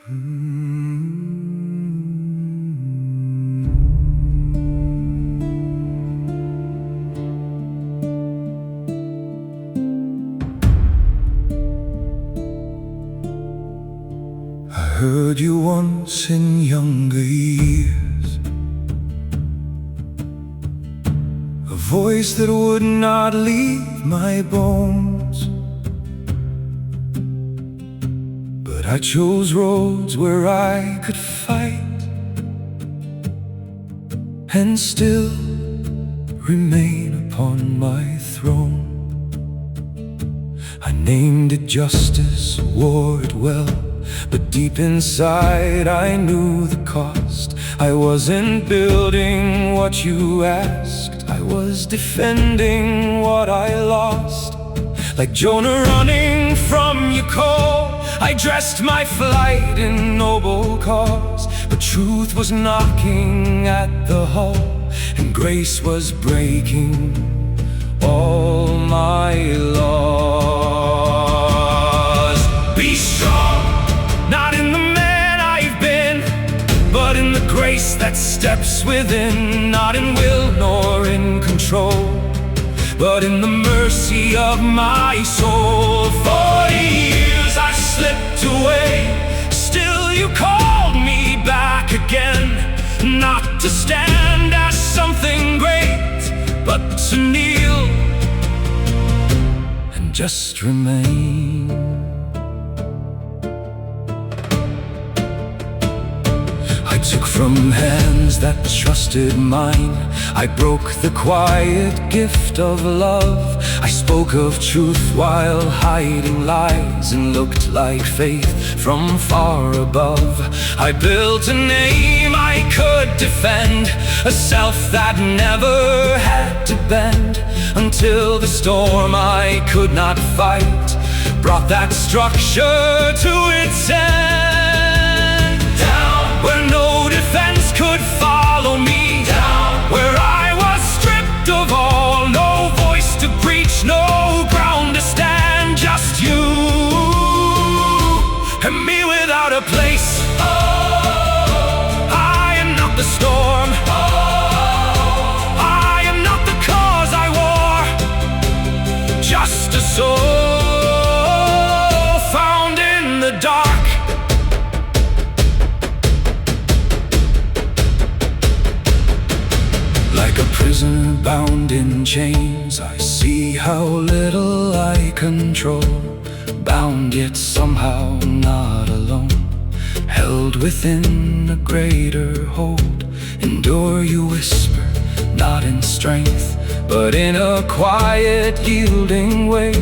I heard you once in younger years, a voice that would not leave my bones. But I chose roads where I could fight and still remain upon my throne. I named it justice, wore it well, but deep inside I knew the cost. I wasn't building what you asked, I was defending what I lost. Like Jonah running from your call, I dressed my flight in noble cause. But truth was knocking at the hall, and grace was breaking all my laws. Be strong, not in the man I've been, but in the grace that steps within. Not in will nor in control, but in the mercy of my soul. 40 years I slipped away, still you called me back again. Not to stand as something great, but to kneel and just remain. I took from hands that trusted mine, I broke the quiet gift of love. I spoke of truth while hiding lies, and looked like faith from far above. I built a name I could defend, a self that never had to bend, until the storm I could not fight brought that structure to its end. Down where no defense could follow me, down where I was stripped of all, no voice to preach, no ground to stand, just you and me without a place. Oh, I am not the storm. Oh, I am not the cause I wore, just a soul found in the dark. Like a prisoner bound in chains, I see how little I control. Bound yet somehow not alone, held within a greater hold. Endure, you whisper, not in strength, but in a quiet yielding way.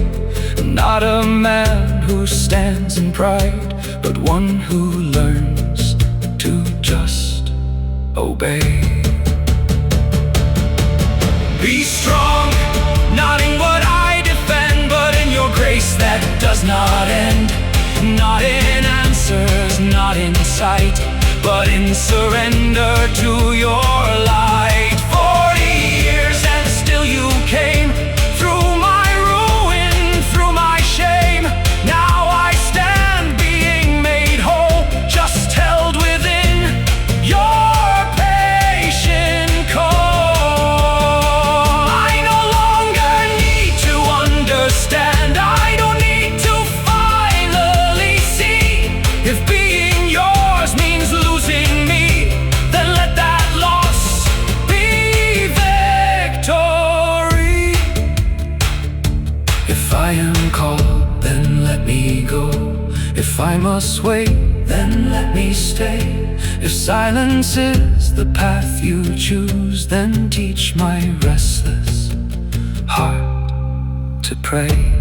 Not a man who stands in pride, but one who learns to just obey. Be strong, not in what I defend, but in your grace that does not end. Not in answers, not in sight, but in surrender to your light. 40 years and still you came through my ruin, through my shame. Now I stand being made whole, just held within your patient call. I no longer need to understand, I don't need to finally see. If being yours means losing me, then let that loss be victory. If I am called, then let me go. If I must wait, then let me stay. If silence is the path you choose, then teach my restless heart to pray.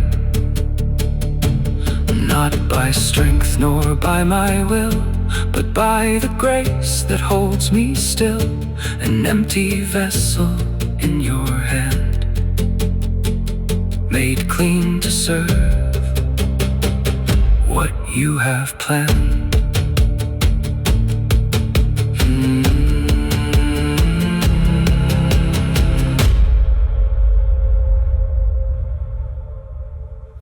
Not by strength nor by my will, but by the grace that holds me still. An empty vessel in your hand, made clean to serve what you have planned.